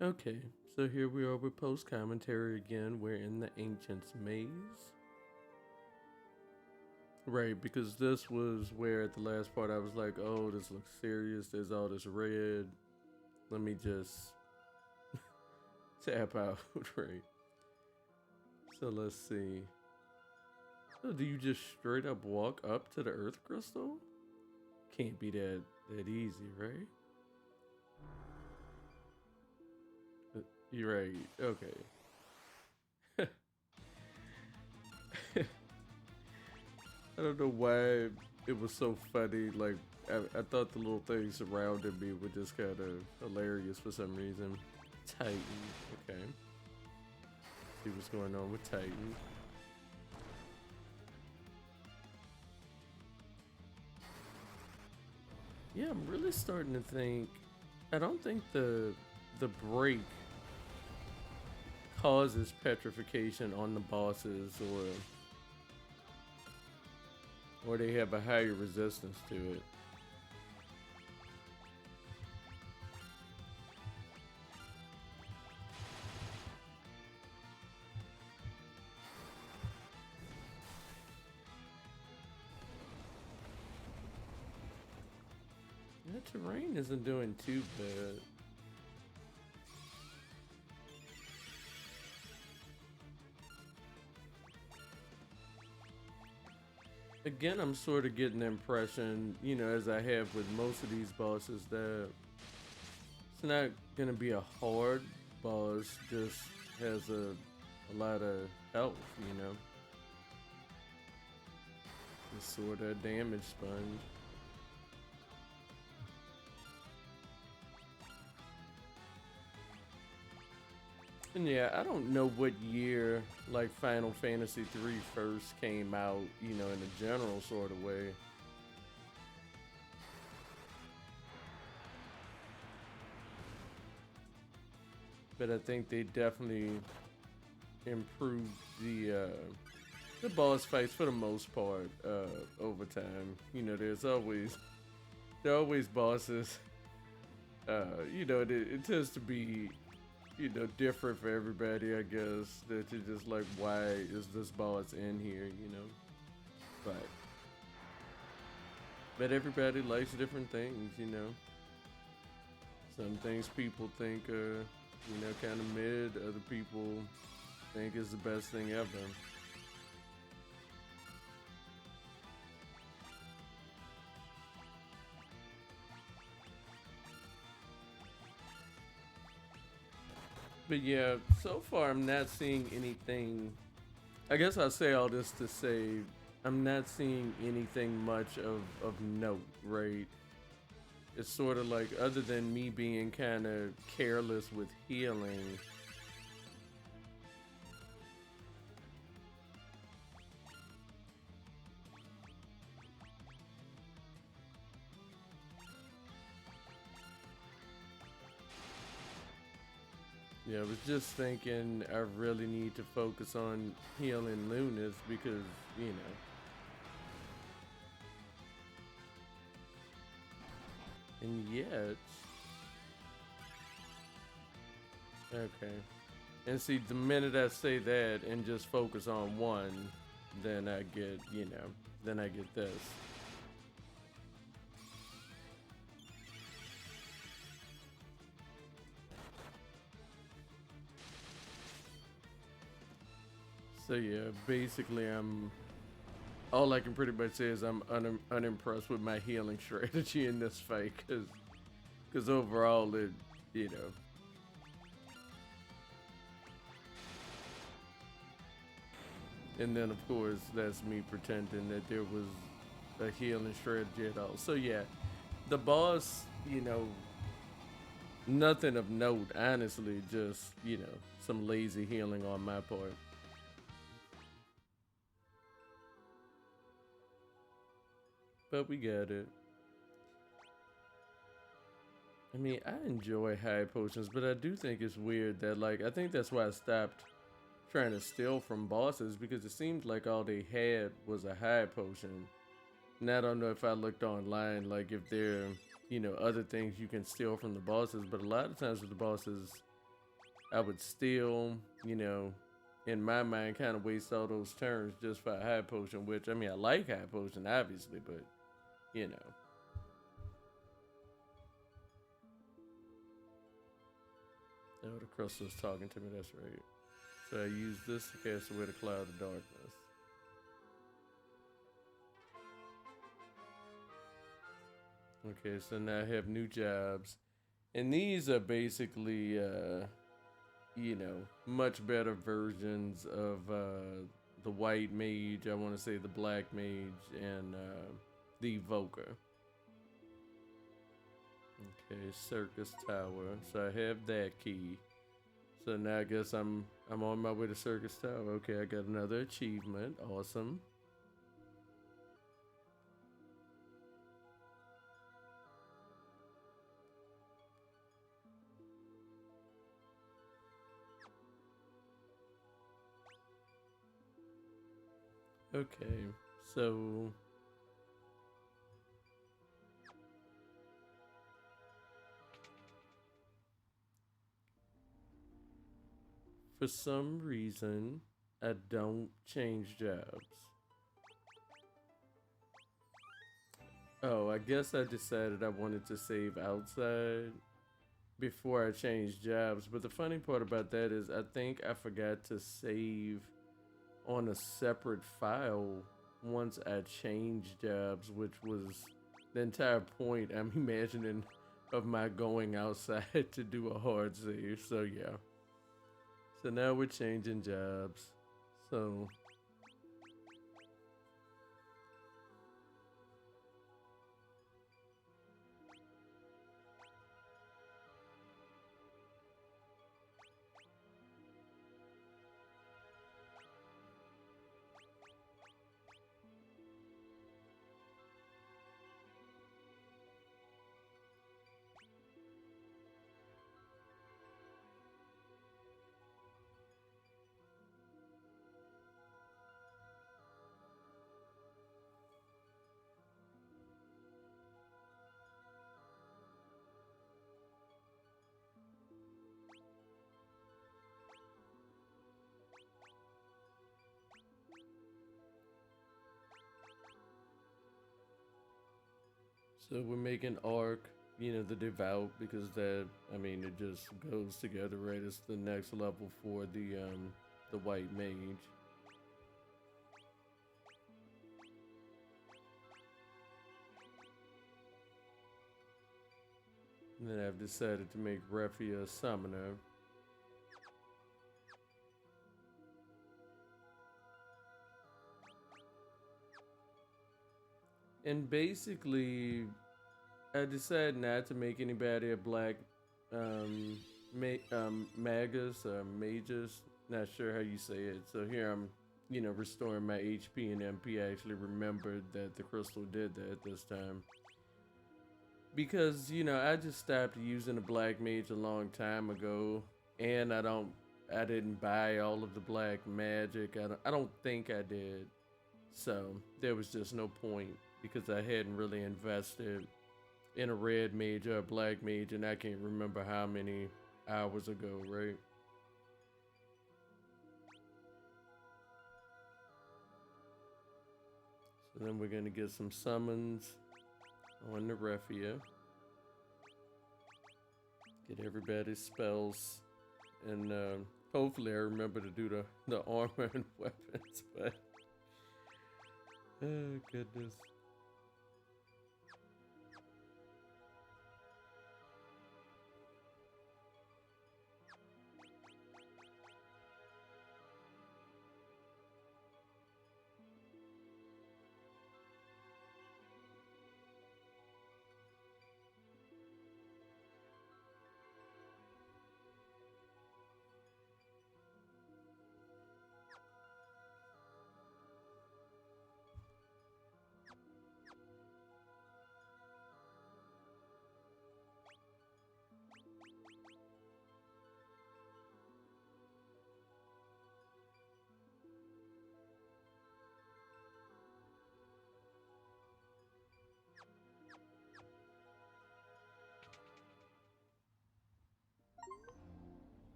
Okay, so here we are with post commentary again. We're in the Ancient's Maze. Right, because this was where at the last part I was like, oh, this looks serious. There's all this red. Let me just tap out, right? So let's see. So do you just straight up walk up to the Earth Crystal? Can't be that easy, right? You're right. Okay. I don't know why it was so funny. Like, I thought the little things surrounding me were just kind of hilarious for some reason. Titan. Okay. See what's going on with Titan. Yeah, I'm really starting to think. I don't think the break causes petrification on the bosses, or they have a higher resistance to it. The terrain isn't doing too bad. Again, I'm sort of getting the impression, as I have with most of these bosses, that it's not gonna be a hard boss, just has a lot of health, It's sort of a damage sponge. And yeah, I don't know what year like Final Fantasy 3 first came out, in a general sort of way. But I think they definitely improved the boss fights for the most part over time. There are always bosses. It tends to be different for everybody, I guess. That you're just like, why is this boss in here? But everybody likes different things. Some things people think are, kind of mid. Other people think is the best thing ever. But yeah, so far I'm not seeing anything. I guess I'll say all this to say I'm not seeing anything much of note, right? It's sort of like, other than me being kind of careless with healing. Yeah, I was just thinking I really need to focus on healing Lunas because, you know. And yet. Okay. And see, the minute I say that and just focus on one, then I get, then I get this. So yeah, basically all I can pretty much say is I'm unimpressed with my healing strategy in this fight, because overall it, you know, and then of course that's me pretending that there was a healing strategy at all. So yeah, the boss, nothing of note, honestly, just, some lazy healing on my part. But we got it. I mean, I enjoy high potions, but I do think it's weird that, like, I think that's why I stopped trying to steal from bosses, because it seemed like all they had was a high potion. And I don't know if I looked online, like, if there, other things you can steal from the bosses, but a lot of times with the bosses, I would still, you know, in my mind, kind of waste all those turns just for a high potion. Which I mean, I like high potion, obviously, but you know. Oh, the crystal's talking to me. That's right. So I use this to cast away the cloud of darkness. Okay, so now I have new jobs, and these are basically, much better versions of the white mage. I want to say the black mage and the evoker. Okay, circus tower. So I have that key. So now I guess I'm on my way to circus tower. Okay, I got another achievement. Awesome. Okay, so for some reason I don't change jobs. Oh, I guess I decided I wanted to save outside before I changed jobs. But the funny part about that is I think I forgot to save on a separate file once I changed jobs, which was the entire point I'm imagining of my going outside to do a hard save. So yeah. So now we're changing jobs. So so we're making Arc, the devout, because that, I mean, it just goes together, right? It's the next level for the white mage. And then I've decided to make Refia a summoner. And basically, I decided not to make anybody a black magus or magus. Not sure how you say it. So here I'm, restoring my HP and MP. I actually remembered that the crystal did that this time. Because, I just stopped using the black mage a long time ago. And I didn't buy all of the black magic. I don't think I did. So there was just no point because I hadn't really invested in a red mage or a black mage, and I can't remember how many hours ago, right? So then we're gonna get some summons on the Refia. Get everybody's spells, and hopefully I remember to do the armor and weapons. But oh goodness.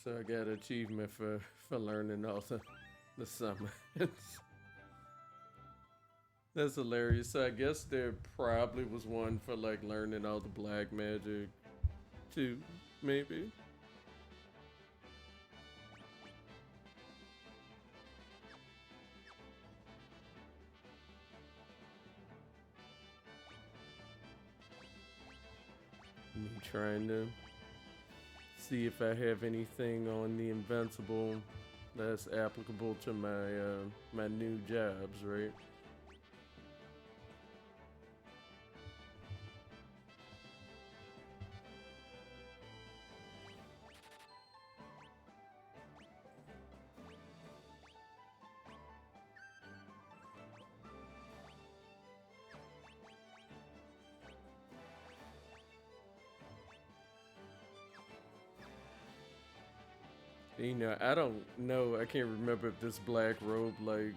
So I got an achievement for learning all the summons. That's hilarious. So I guess there probably was one for like learning all the black magic too, maybe. Me trying to see if I have anything on the invincible that's applicable to my new jobs, right? You know, I don't know. I can't remember if this black robe like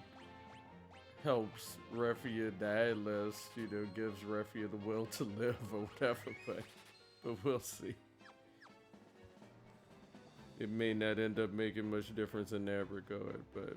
helps Refia die less. You know, gives Refia the will to live or whatever. But we'll see. It may not end up making much difference in that regard, but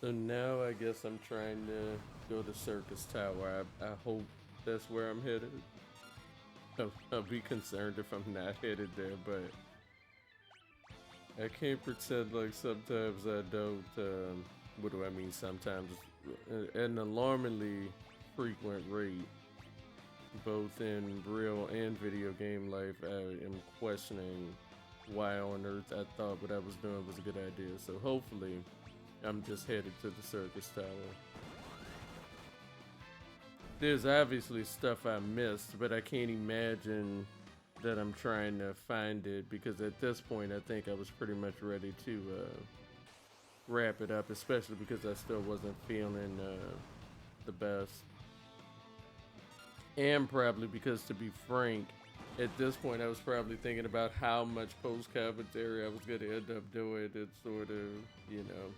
so now I guess I'm trying to go to Circus Tower. I hope that's where I'm headed. I'll be concerned if I'm not headed there, but I can't pretend like sometimes I don't. What do I mean? Sometimes at an alarmingly frequent rate, both in real and video game life, I am questioning why on earth I thought what I was doing was a good idea. So hopefully, I'm just headed to the Circus Tower. There's obviously stuff I missed, but I can't imagine that I'm trying to find it because at this point I think I was pretty much ready to wrap it up, especially because I still wasn't feeling the best. And probably because, to be frank, at this point I was probably thinking about how much post commentary I was going to end up doing. It's sort of, you know.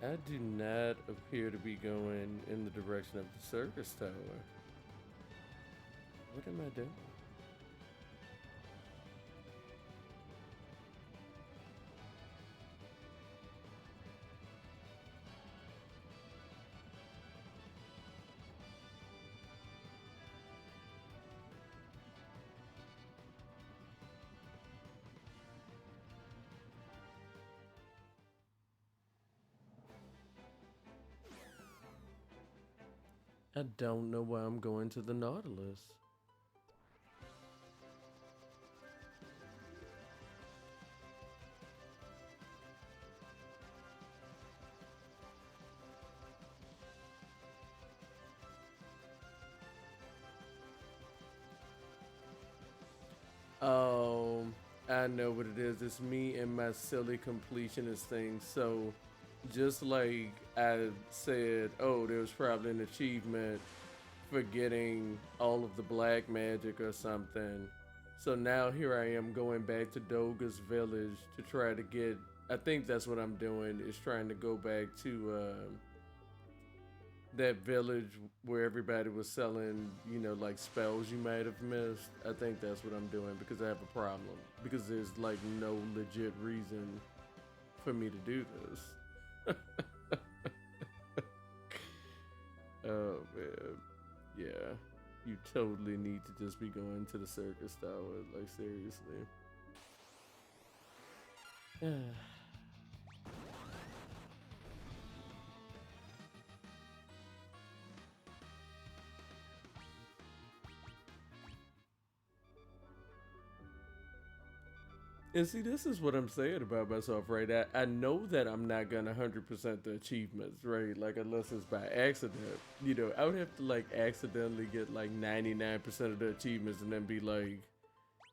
I do not appear to be going in the direction of the circus tower. What am I doing? I don't know why I'm going to the Nautilus. I know what it is. It's me and my silly completionist thing. So, just like I said, oh, there was probably an achievement for getting all of the black magic or something. So now here I am going back to Doga's village to try to get. I think that's what I'm doing, is trying to go back to that village where everybody was selling, you know, like spells you might have missed. I think that's what I'm doing because I have a problem. Because there's like no legit reason for me to do this. Oh man. Yeah. You totally need to just be going to the circus tower, like seriously. And see, this is what I'm saying about myself, right? I know that I'm not gonna 100% the achievements, right? Like, unless it's by accident. You know, I would have to, like, accidentally get, like, 99% of the achievements and then be like,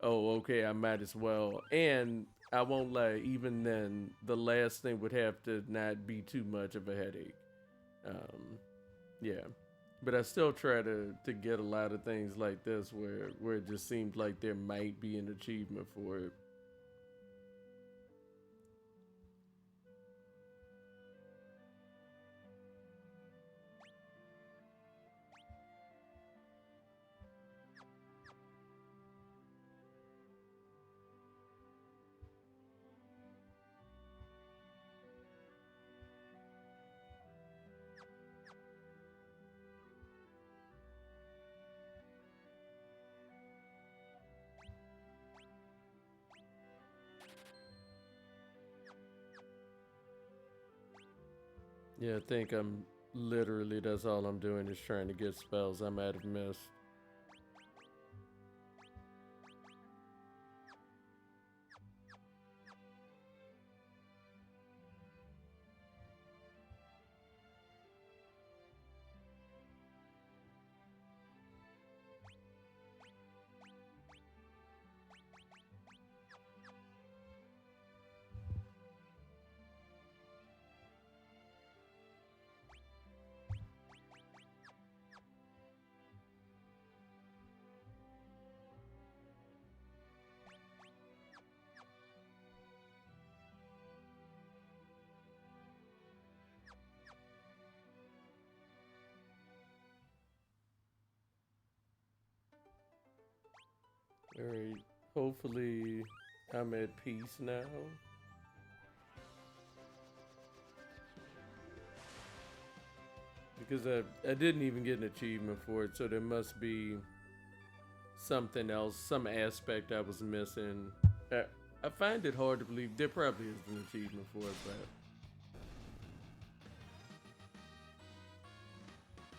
oh, okay, I might as well. And I won't lie, even then, the last thing would have to not be too much of a headache. Um, yeah. But I still try to get a lot of things like this where it just seems like there might be an achievement for it. Yeah, I think I'm literally that's all I'm doing is trying to get spells I might have missed. Alright. Hopefully I'm at peace now. Because I didn't even get an achievement for it, so there must be something else, some aspect I was missing. I, I find it hard to believe there probably is an achievement for it,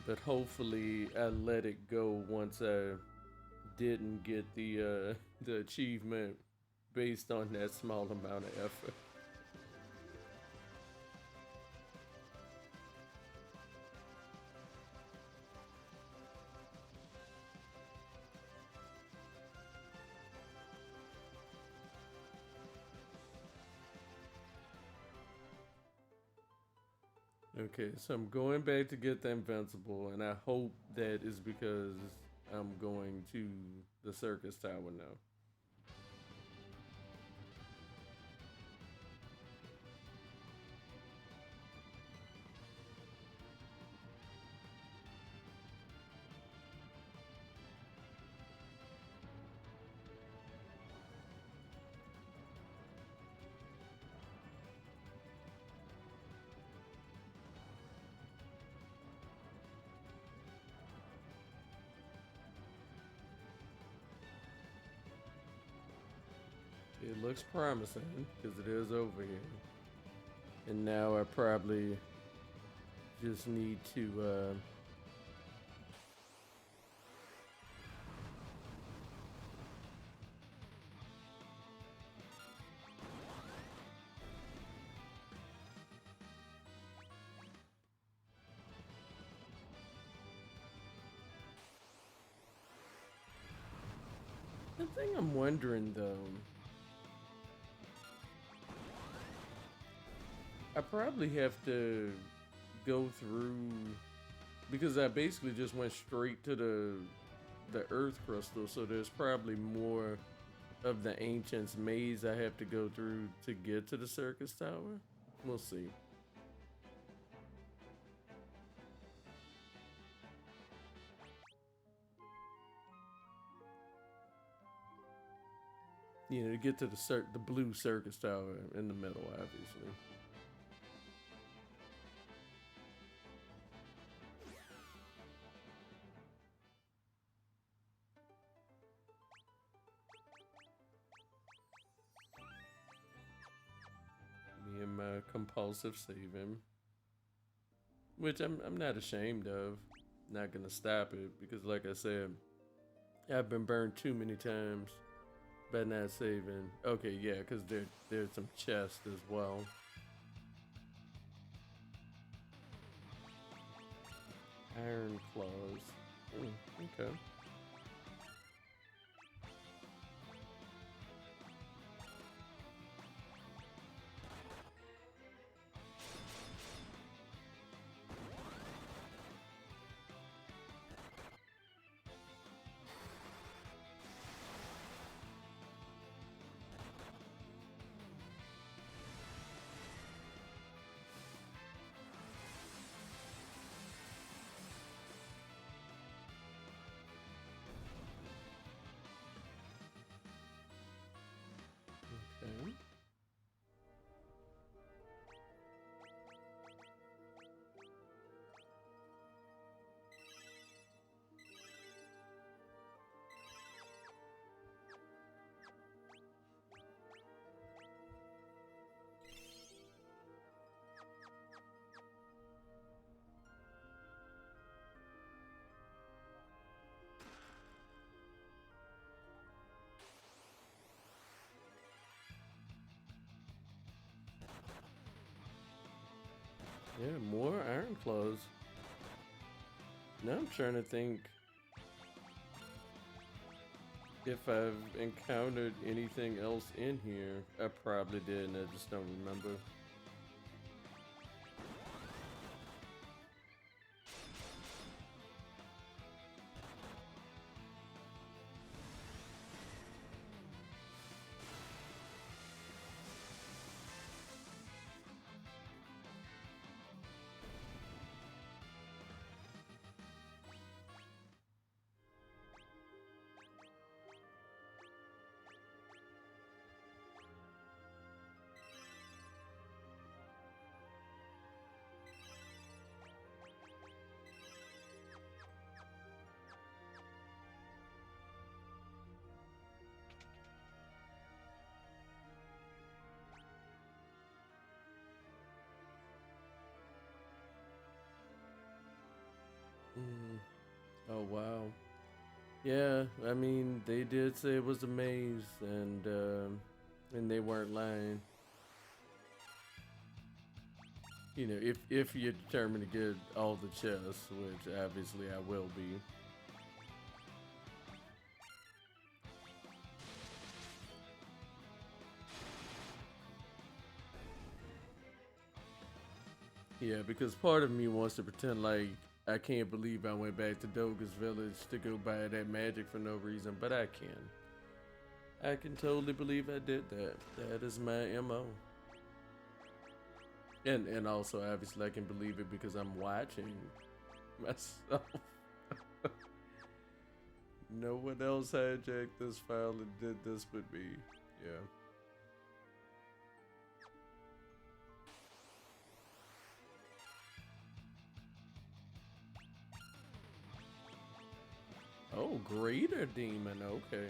but hopefully I let it go once I didn't get the achievement based on that small amount of effort. Okay, so I'm going back to get the invincible, and I hope that is because I'm going to the circus tower now. It looks promising because it is over here. And now I probably just need to the thing I'm wondering though, I probably have to go through because I basically just went straight to the earth crystal, so there's probably more of the ancients maze I have to go through to get to the circus tower. We'll see. You know, to get to the blue circus tower in the middle, obviously. Me and my compulsive saving, which I'm not ashamed of. Not gonna stop it because, like I said, I've been burned too many times. but not saving. Okay, yeah, because there's some chests as well. Iron claws. Okay. Okay. Yeah, more iron claws. Now I'm trying to think if I've encountered anything else in here. I probably did, and I just don't remember. Mm. Oh wow. Yeah, I mean they did say it was a maze, and they weren't lying. You know, if you're determined to get all the chests, which obviously I will be. Yeah, because part of me wants to pretend like I can't believe I went back to Doga's village to go buy that magic for no reason, but I can. I can totally believe I did that. That is my MO. And also obviously I can believe it because I'm watching myself. No one else hijacked this file and did this but me. Yeah. Oh, greater demon. Okay.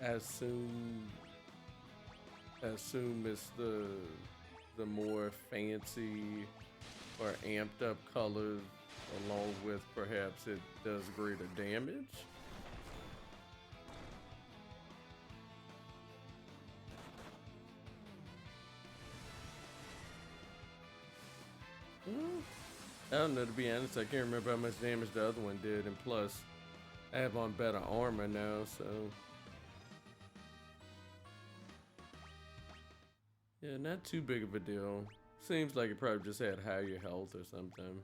Assume assume it's the more fancy or amped up colors, along with perhaps it does greater damage. Hmm. I don't know, to be honest. I can't remember how much damage the other one did, and plus, I have on better armor now, so yeah, not too big of a deal. Seems like it probably just had higher health or something.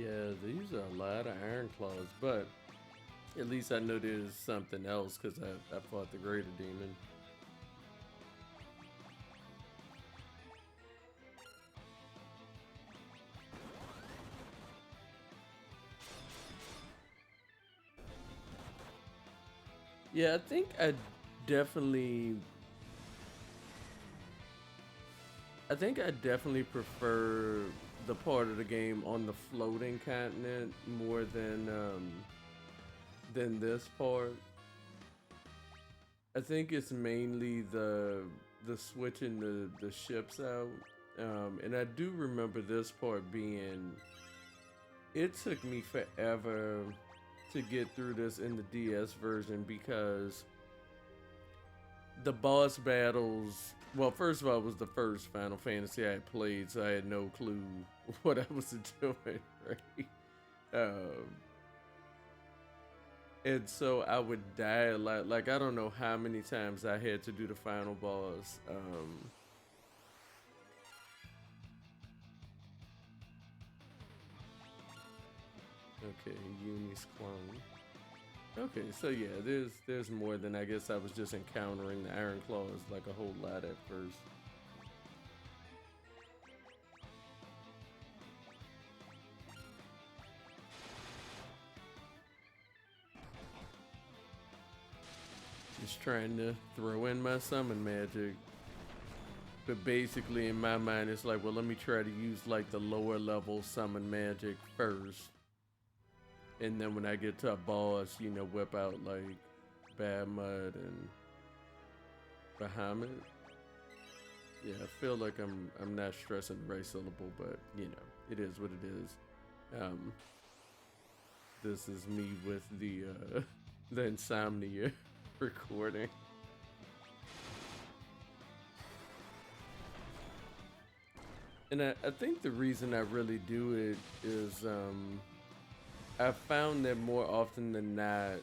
Yeah, these are a lot of iron claws, but at least I know there's something else because I fought the greater demon. Yeah, definitely I think I definitely prefer the part of the game on the floating continent more than this part. I think it's mainly the switching the ships out. And I do remember this part being it took me forever to get through this in the DS version because the boss battles. Well, first of all, it was the first Final Fantasy I had played, so I had no clue what I was doing, right? Um, and so I would die a lot. Like, I don't know how many times I had to do the final boss. Okay, Uni's clone. Okay, so yeah, there's more than I guess I was just encountering the Iron Claws like a whole lot at first. Just trying to throw in my summon magic. But basically in my mind it's like, well, let me try to use like the lower level summon magic first. And then when I get to a boss, whip out like Bad Mud and Bahamut. Yeah, I feel like I'm not stressing the right syllable, but it is what it is. This is me with the the insomnia recording. And I think the reason I really do it is I found that more often than not,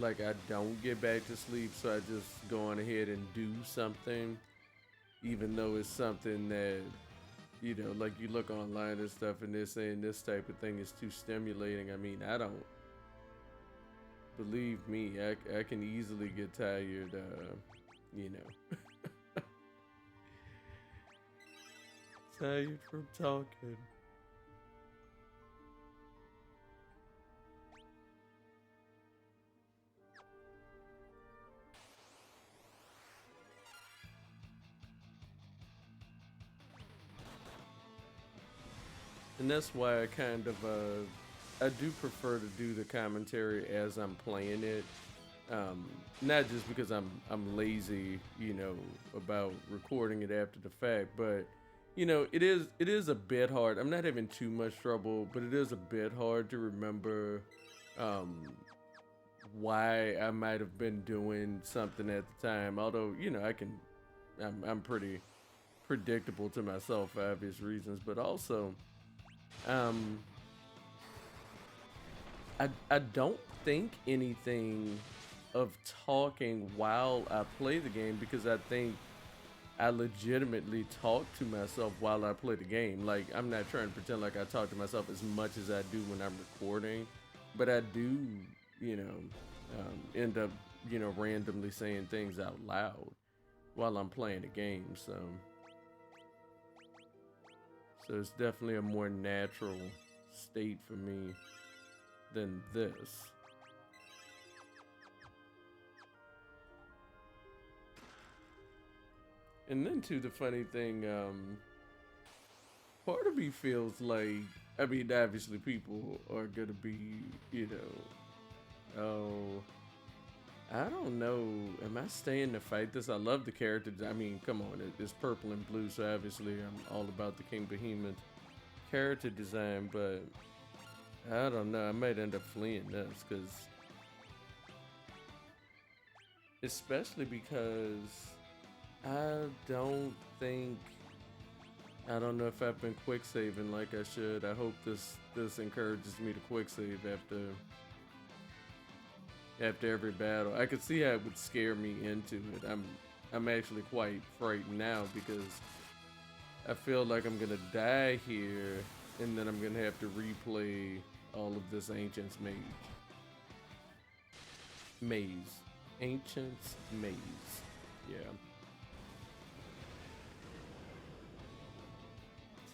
like I don't get back to sleep, so I just go on ahead and do something, even though it's something that, like you look online and stuff and they're saying this type of thing is too stimulating. I mean, I don't, believe me, I can easily get tired, you know, tired from talking. And that's why I kind of I do prefer to do the commentary as I'm playing it. Not just because I'm lazy, about recording it after the fact, but it is a bit hard. I'm not having too much trouble, but it is a bit hard to remember um, why I might have been doing something at the time. Although I'm pretty predictable to myself for obvious reasons, but also um, I don't think anything of talking while I play the game because I think I legitimately talk to myself while I play the game. Like, I'm not trying to pretend like I talk to myself as much as I do when I'm recording, but I do, end up, randomly saying things out loud while I'm playing a game. So it's definitely a more natural state for me than this. And then too, the funny thing, part of me feels like, I mean, obviously people are gonna be, oh, I don't know. Am I staying to fight this? I love the character. I mean, come on, it's purple and blue, so obviously I'm all about the King Behemoth character design, but I don't know. I might end up fleeing this because, especially because I don't think I don't know if I've been quick saving like I should. I hope this encourages me to quick save after every battle. I could see how it would scare me into it. I'm actually quite frightened now because I feel like I'm gonna die here and then I'm gonna have to replay all of this Ancient's maze. Ancient's maze. Yeah.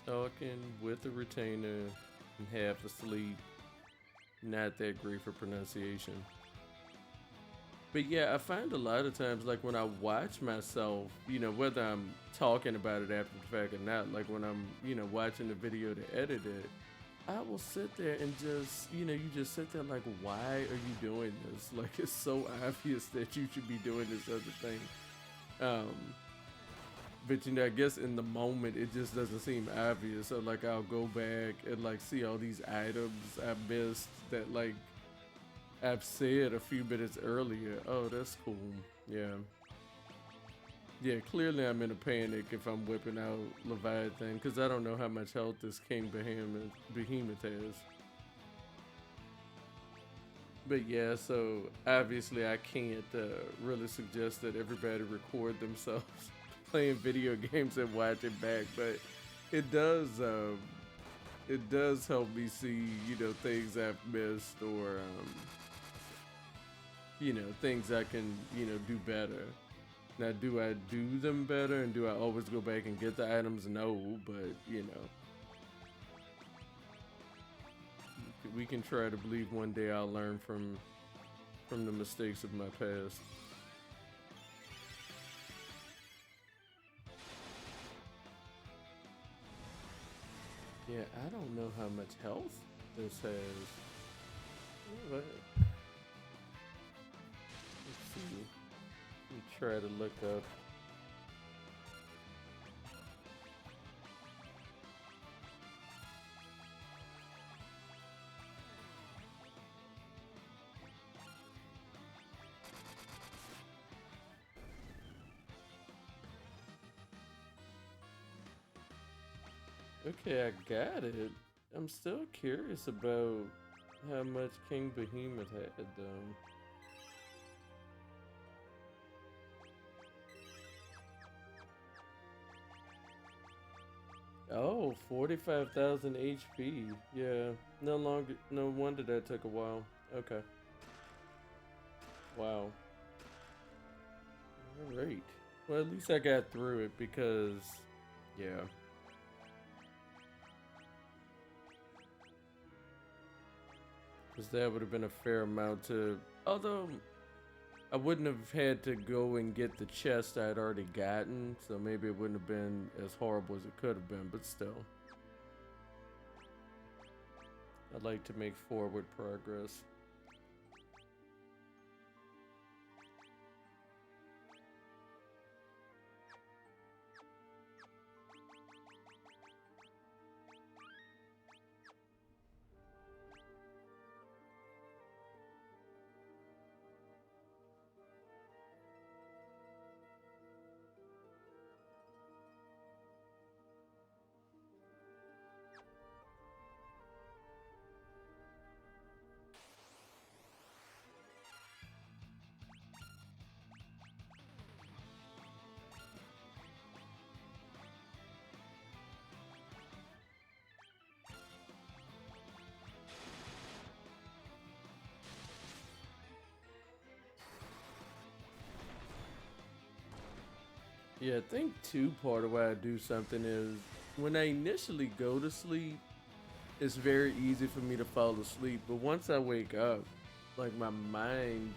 Talking with a retainer and half asleep. Not that great for pronunciation. But yeah, I find a lot of times, like when I watch myself, whether I'm talking about it after the fact or not, like when I'm, watching the video to edit it, I will sit there and just, you just sit there like, why are you doing this? Like, it's so obvious that you should be doing this other thing. But I guess in the moment it just doesn't seem obvious. So like I'll go back and like see all these items I missed that like I've said a few minutes earlier. Oh, that's cool. Yeah. Yeah, clearly I'm in a panic if I'm whipping out Leviathan, because I don't know how much health this King Behemoth has. But yeah, so obviously I can't really suggest that everybody record themselves playing video games and watch it back, but it does help me see, things I've missed, or things I can, do better. Now, do I do them better, and do I always go back and get the items? No, but we can try to believe one day I'll learn from the mistakes of my past. Yeah, I don't know how much health this has. Let's see. Let me try to look up. Okay, I got it. I'm still curious about how much King Behemoth had though. Oh, 45,000 HP. Yeah, no wonder that took a while. Okay. Wow. Alright. Well, at least I got through it because, yeah. Because that would have been a fair amount to, although I wouldn't have had to go and get the chest I'd already gotten, so maybe it wouldn't have been as horrible as it could have been, but still. I'd like to make forward progress. Yeah, I think too, part of why I do something is when I initially go to sleep, it's very easy for me to fall asleep. But once I wake up, like my mind,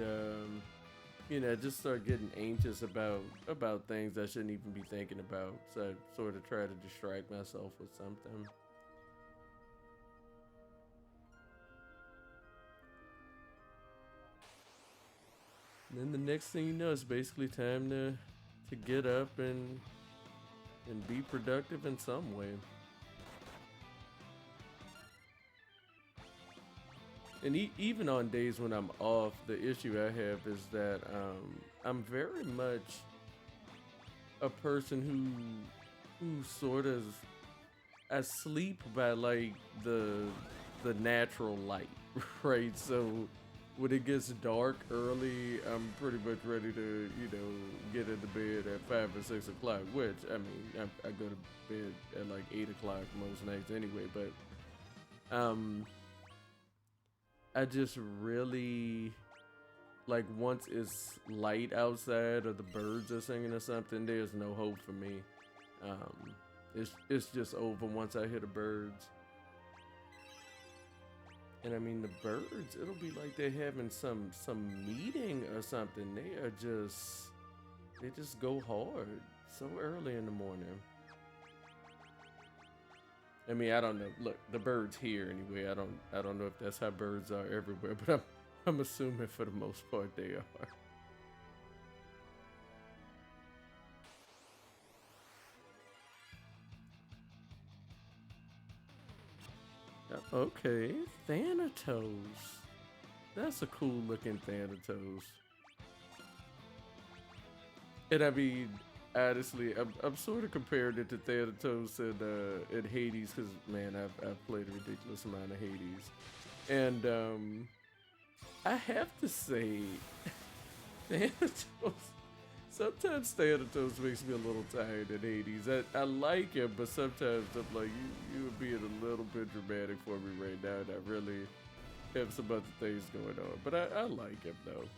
I just start getting anxious about things I shouldn't even be thinking about. So I sort of try to distract myself with something. And then the next thing you know, it's basically time to get up and be productive in some way. And even on days when I'm off, the issue I have is that I'm very much a person who sort of, I sleep by like the natural light, right? So when it gets dark early, I'm pretty much ready to, get into bed at 5 or 6 o'clock, which, I mean, I go to bed at like 8 o'clock most nights anyway, but Um, I just really like once it's light outside or the birds are singing or something, there's no hope for me. It's just over once I hear the birds. And I mean the birds, it'll be like they're having some meeting or something. They just go hard so early in the morning. I mean, I don't know. Look, the birds here anyway. I don't know if that's how birds are everywhere, but I'm assuming for the most part they are. Okay, Thanatos. That's a cool looking Thanatos. And I mean, honestly, I'm sort of comparing it to Thanatos and Hades because man, I've played a ridiculous amount of Hades, and I have to say, Thanatos. Sometimes Thanatos makes me a little tired in Hades. I like him, but sometimes I'm like, you would being a little bit dramatic for me right now, and I really have some other things going on. But I like him though.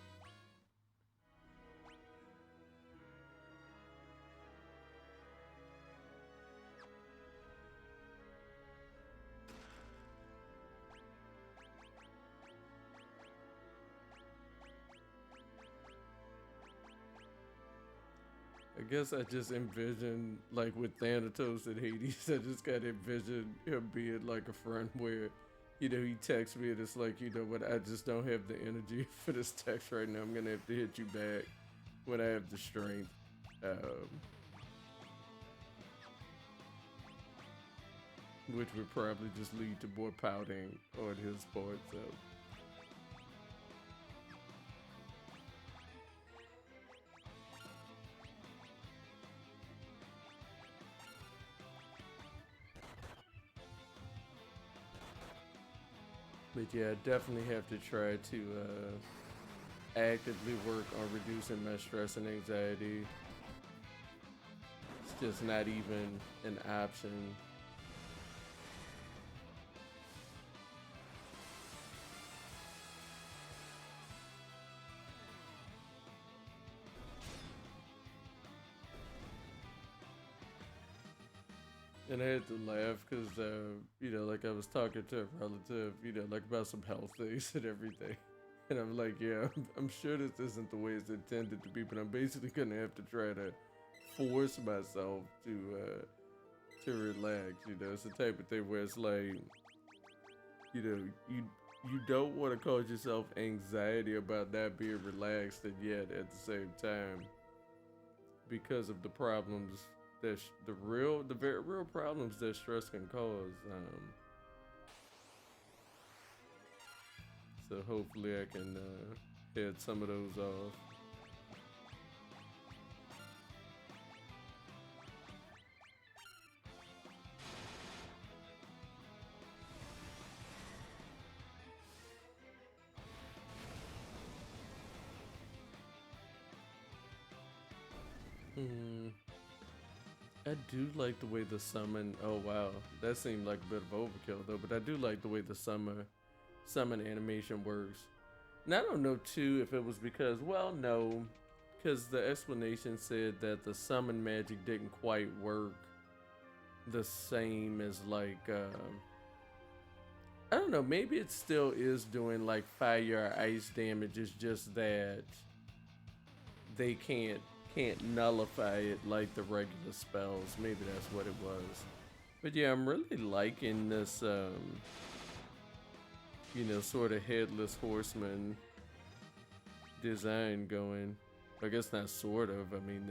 I guess I just envision like with Thanatos and Hades, I just gotta envision him being like a friend where, he texts me and it's like, you know what, I just don't have the energy for this text right now. I'm gonna have to hit you back when I have the strength. Um, which would probably just lead to more pouting on his part, so. But yeah, I definitely have to try to actively work on reducing my stress and anxiety. It's just not even an option. And I had to laugh because, like I was talking to a relative, like about some health things and everything. And I'm like, yeah, I'm sure this isn't the way it's intended to be, but I'm basically gonna have to try to force myself to relax. It's the type of thing where it's like, you don't want to cause yourself anxiety about not being relaxed, and yet at the same time, because of the problems that the very real problems that stress can cause. So hopefully I can head some of those off. Hmm. I do like the way the summon. Oh wow, that seemed like a bit of overkill though. But I do like the way the summon animation works. And I don't know too if it was because, well, no, because the explanation said that the summon magic didn't quite work the same as like I don't know. Maybe it still is doing like fire or ice damage. It's just that they can't nullify it like the regular spells. Maybe that's what it was. But yeah, I'm really liking this sort of headless horseman design going. I guess not sort of. I mean,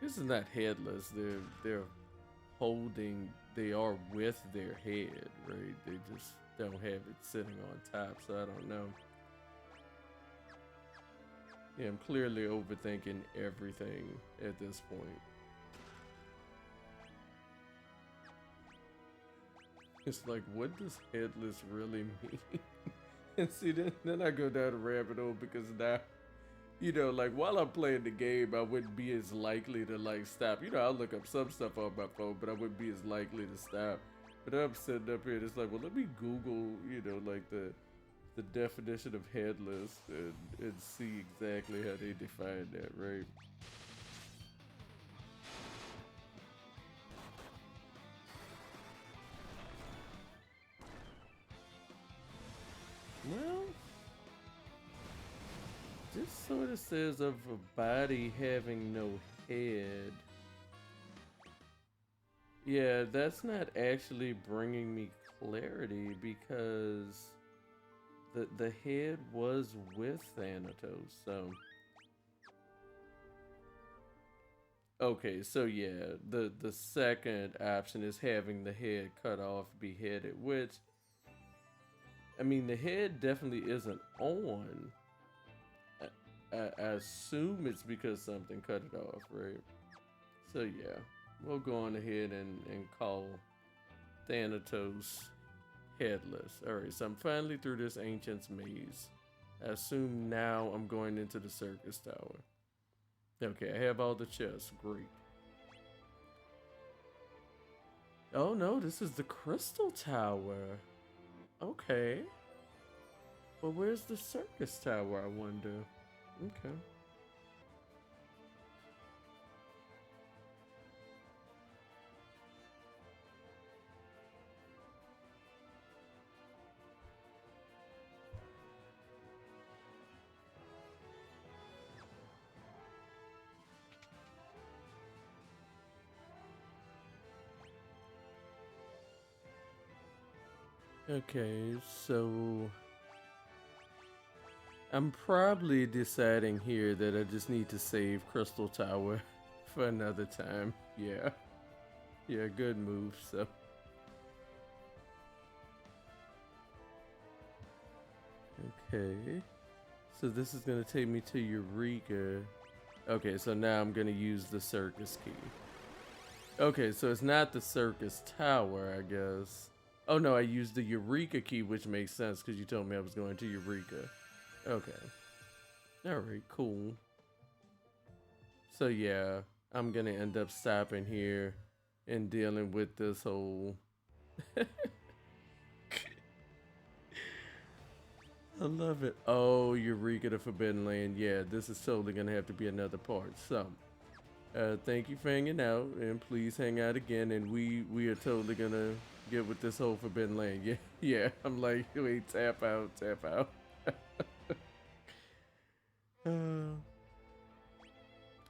this is not headless. They're holding. They are with their head, right? They just don't have it sitting on top. So I don't know. Yeah, I'm clearly overthinking everything at this point. It's like, what does headless really mean? And see, then I go down a rabbit hole because now, like while I'm playing the game, I wouldn't be as likely to like stop. I'll look up some stuff on my phone, but I wouldn't be as likely to stop But I'm sitting up here and it's like, well, let me Google, you know, like the definition of headless and see exactly how they define that, right? Well, this sort of says of a body having no head. Yeah, that's not actually bringing me clarity because the head was with Thanatos, so okay, so yeah, the second option is having the head cut off, beheaded, which I mean the head definitely isn't on. I assume it's because something cut it off, right? So yeah, we'll go on ahead and call Thanatos headless. Alright, so I'm finally through this ancient's maze. I assume now I'm going into the circus tower. Okay, I have all the chests. Great. Oh no, this is the crystal tower. Okay. Well, where's the circus tower, I wonder? Okay. Okay, so I'm probably deciding here that I just need to save Crystal Tower for another time. Yeah. Yeah, good move, so. Okay. So this is gonna take me to Eureka. Okay, so now I'm gonna use the circus key. Okay, so it's not the circus tower, I guess. Oh no, I used the Eureka key, which makes sense because you told me I was going to Eureka. Okay. Alright, cool. So yeah, I'm gonna end up stopping here and dealing with this whole I love it. Oh, Eureka the Forbidden Land. Yeah, this is totally gonna have to be another part. So thank you for hanging out, and please hang out again. And we are totally gonna get with this whole Forbidden Land. Yeah, yeah. I'm like, wait, tap out, tap out.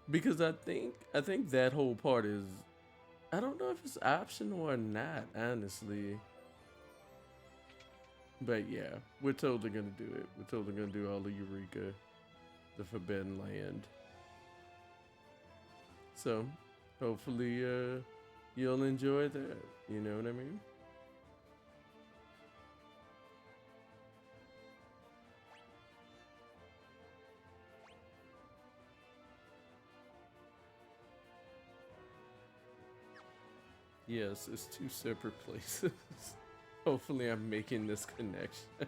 Because I think that whole part is, I don't know if it's optional or not, honestly. But yeah, we're totally gonna do it. We're totally gonna do all of Eureka, the Forbidden Land. So hopefully you'll enjoy that. You know what I mean? Yes, it's two separate places. Hopefully I'm making this connection.